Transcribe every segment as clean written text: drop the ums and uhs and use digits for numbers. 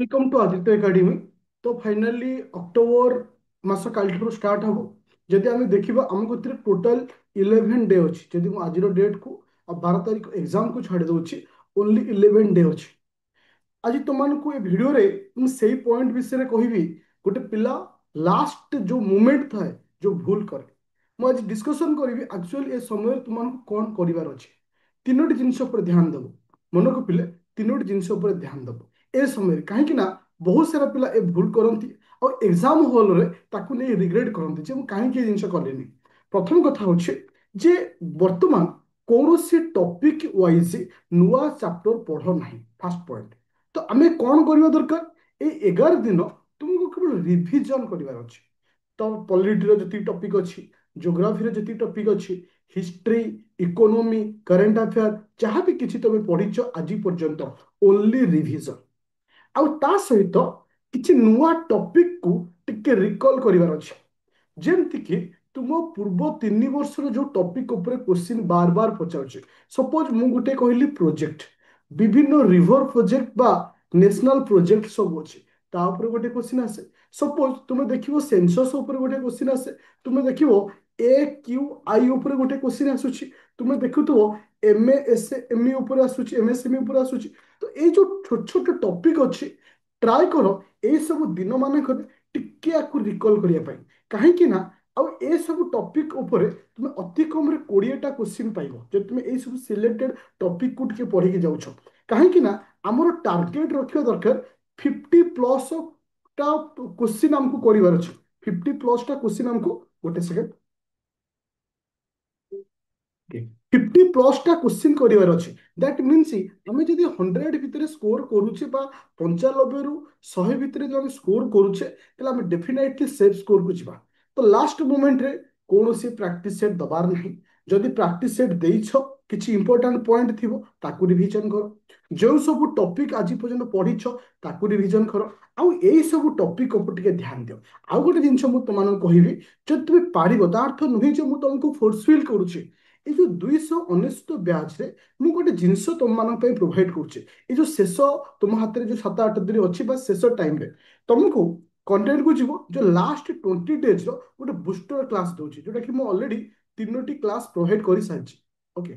Welcome to Aditya academy. तो finally October मास काल स्टार्ट हम। जदि आम देखा आमको टोटाल 11 डे अच्छी। जदि आज डेट को 12 तारीख एग्जाम को छाड़ी दूसरी, ओनली 11 डे अच्छी। आज तुमको ये भिडियो से पॉइंट विषय कहबी। गोटे पिला लास्ट जो मोमेंट थाए जो भूल करे, मुझे डिस्कसन करी एक्चुअली ए समय तुमको कौन करार अच्छे। तीनोटी जिनस ध्यान देव। मन को पिले तीनोटी जिनस ध्यान देव ए समय कहीं बहुत सारा पिला ए भूल करती और एग्जाम हॉल रे ताकू नहीं रिग्रेट करती जे कहीं जिनस कलेनि। प्रथम कथा हूँ जे वर्तमान कौन सी टॉपिक वाइज नुआ चैप्टर पढ़ ना। फास्ट पॉइंट तो आम कौन करवा दरकार ये 11 दिन तुमको केवल रिविजन करार अच्छे। तो पॉलिटी जी टॉपिक अच्छी, ज्योग्राफी जी टॉपिक अच्छी, हिस्ट्री, इकोनॉमी, करंट अफेयर जहाँ भी किसी तुम पढ़ीच आज पर्यंत ओनली रिविजन। आउ ता सहित किसी नुआ टॉपिक को टिके रिकॉल करार अच्छे। जेमती कि तुम पूर्व 3 वर्षर जो टॉपिक ऊपर क्वेश्चन बार बार पचार। सपोज मु गोटे कहली प्रोजेक्ट, विभिन्न रिवर प्रोजेक्ट बा नेशनल प्रोजेक्ट सब अच्छे, ता ऊपर गोटे क्वेश्चन आसे। सपोज तुम देखियो सेंसस ऊपर गोटे क्वेश्चन आसे, तुम देखियो ए क्यू आई ऊपर गोटे क्वेश्चन आसुची, तुम देखुथो एम एस एम ई ऊपर आसुची, एम एस एम ई ऊपर आसुची। तो ये जो छोट छोट टॉपिक अच्छी ट्राए करो ये सब दिन मानक टिके आकु रिकॉल करने कहीं ना। आउ ए सब टॉपिक ऊपर तुम अति कम रे 20टा क्वेश्चन पाइबो जब तुम ए सब सिलेक्टेड टॉपिक को टिके पढ़ी जाउछ। कहीं ना आमर टार्गेट रखा दरकार 50+ टा क्वेश्चन हमको करिवार अछि। 50+ टा क्वेश्चन हमको गोटे सेकंड 50+ टा क्वेश्चन करार अच्छे। दैट मीन्स आम जब 100 भितर स्कोर करुचे 95 रु 100 भितर जो स्कोर करुचे आम डेफिनेटली सेफ स्कोर को जीवा। तो लास्ट मोमेंट रे कौन सी प्रैक्टिस सेट दबार नहीं। जदि प्रैक्टिस सेट देइछ किछि इंपोर्टेंट पॉइंट थिबो ताकू रिवीजन करो। जो सब टॉपिक आज पर्यंत पढ़ीछ ताकू रिवीजन करो। आउ एई सब टॉपिक ऊपर टिके ध्यान दियो। आउ गोटे जिंस मु तुमन कहबी जब तुम पारिबो ता अर्थ नुहे जे मु तुमको फोर्सफिल करूची। ये जो 299 ब्याज रे मु गोटे जिनस तुम मान प्रोवाइड करुचे। ये जो शेष तुम हाथ में जो 7-8 दिन अच्छी शेष टाइम रे तुमको कंटेंट को जीव जो लास्ट 20 डेज गोटे बुस्टर क्लास दूसरी जोटा कि मुझे ऑलरेडी 3टी क्लास प्रोवाइड कर सारी। ओके,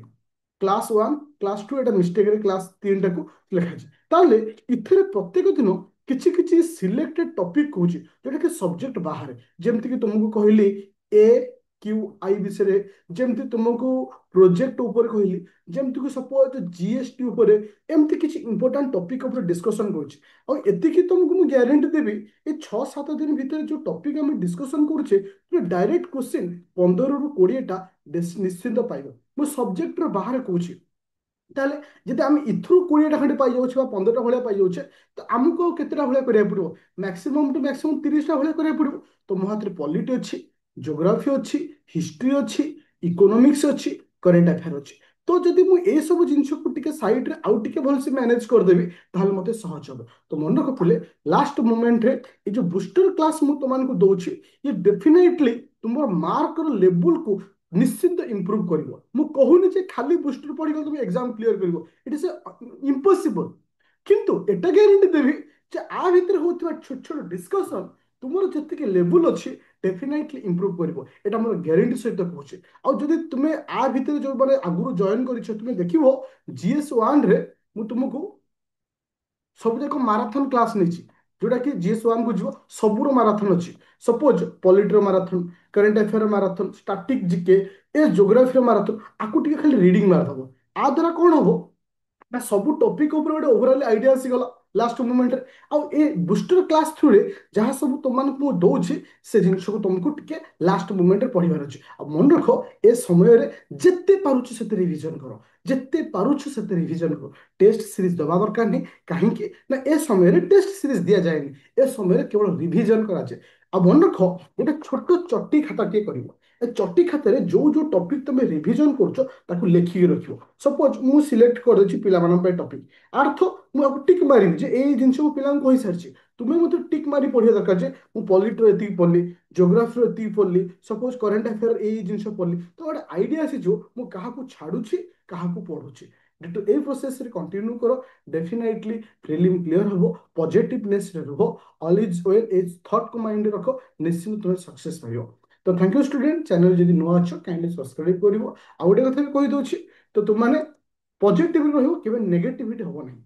क्लास 1 क्लास 2 एटा मिस्टेक रे क्लास 3टा को लिखा जाए। ताले इथिरे प्रत्येक दिन किछि किछि सिलेक्टेड टॉपिक कहूँ जोटा कि सब्जेक्ट बाहर जेमती कि तुमको कहली ए क्यू आई विषय, जमती तुमको प्रोजेक्ट ऊपर कहली, जमती को सपोज जीएसटी ऊपर एमती किछि इंपोर्टेंट टॉपिक ऊपर डिस्कशन करूछि। और एतिकी तुमको मु गारंटी देबी ए 6-7 दिन भीतर जो टॉपिक हम डिस्कशन करूछे तो डायरेक्ट क्वेश्चन 15 रु 20 टा निश्चिंत पाइबो। मु सब्जेक्ट रो बाहर कहूछि ताले जदि आम इथु 20टा खंडे पाई जाउछे 15टा भलिया पाई जाउछे तो आमको केतेटा भलिया करिया पड़िबो। मैक्सिमम टू मैक्सिमम 30टा भलिया करिया पड़िबो। तो मो हाथ रे पॉलिटी अछि, ज्योग्राफी अच्छी, हिस्ट्री अच्छी, इकोनॉमिक्स अच्छी, करेंट अफेयर अच्छी। तो जदि मु ए सब जिंस को टिके साइड रे आउ टिके भल से मैनेज कर देबी ताहले मते सहज हो। तो मन रखिले लास्ट मोमेंट रे ये जो बूस्टर क्लास मु तुमन को दोछि ये डेफिनेटली तुमर मार्क रो लेवल को निश्चिंत इंप्रूव करिवो। मु कहूनी जे खाली बूस्टर पढ़िगल तुम एग्जाम क्लियर करिवो, इट इज इम्पॉसिबल। किंतु एटा ग्यारंटी देबी जे आ भीतर होतबा छोट छोट डिस्कशन तुमर जतिके लेवल अछि डेफिनेटली इंप्रूव करिवो। एटा मोर ग्यारंटी सहित कहूछि। आ जदि तुमे आ भीतर जो माने आगुरु जॉइन करिछ तुमे देखिवो जीएस 1 रे मु तुमको सब जाक माराथन क्लास नहीं जोटा कि जीएस 1 को जीव सबूर माराथन अच्छी। सपोज पॉलिटर marathon, current affair marathon, static GK ए ज्योग्राफी माराथन आकु टिके खाली रीडिंग मारदब। आ द्वारा कौन हम ना सब टॉपिक ऊपर गोटे ओवरऑल आइडिया आसीगला लास्ट मोमेंट रे। आउ ए बूस्टर क्लास थ्रू रे जहाँ सब तुम मु दौछि से जिनिस को तुमको टिके लास्ट मोमेंट रे पढ़िबार अछि। आ मन रख ए समय रे जेते पारुछ सेते रिवीजन करो, जेते पारुछ सेते रिवीजन करो। टेस्ट सीरीज दबा दरकार नहीं कहीं ना ए समय रे टेस्ट सीरीज दिया जाएनी। ए समय रे केवल रिवीजन करा जाए। आ मन रख गोटे छोट चट्टी खाता टे करिवो। ए चट्टी खाते जो जो टॉपिक तुम रिवीजन करछो ताकू लेखिक रखियो। सपोज मु सिलेक्ट कर देछि पिला मानन पे टॉपिक अर्थ मु टिक मारिबि जे ए जिंस को पिला कहि सारछि। तुम्हें मते टिक मारी पढ़िया दरकार जे मु पॉलिटी एति पढ़ली, ज्योग्राफी एति पढ़ली, सपोज करंट अफेयर ए जिंस पढ़ली तो गोटे आइडिया आसी जो मु काहा को छाडुछि काहा को पढुछि। डिटो ए प्रोसेस रे कंटिन्यू करो डेफिनेटली प्रिलिम क्लियर हो पॉजिटिवनेस रे रहो all is well as thought को माइंड रखो निश्चित तुम्हें सक्सेस पाइयो तो थैंक यू स्टूडेंट चैनल जदि नुआ अच्छो काइंडली सब्सक्राइब करिवो आ गोटे कथा भी कहि दउछि तो तुम माने पॉजिटिव रहियो केबे नेगेटिविटी हो नहीं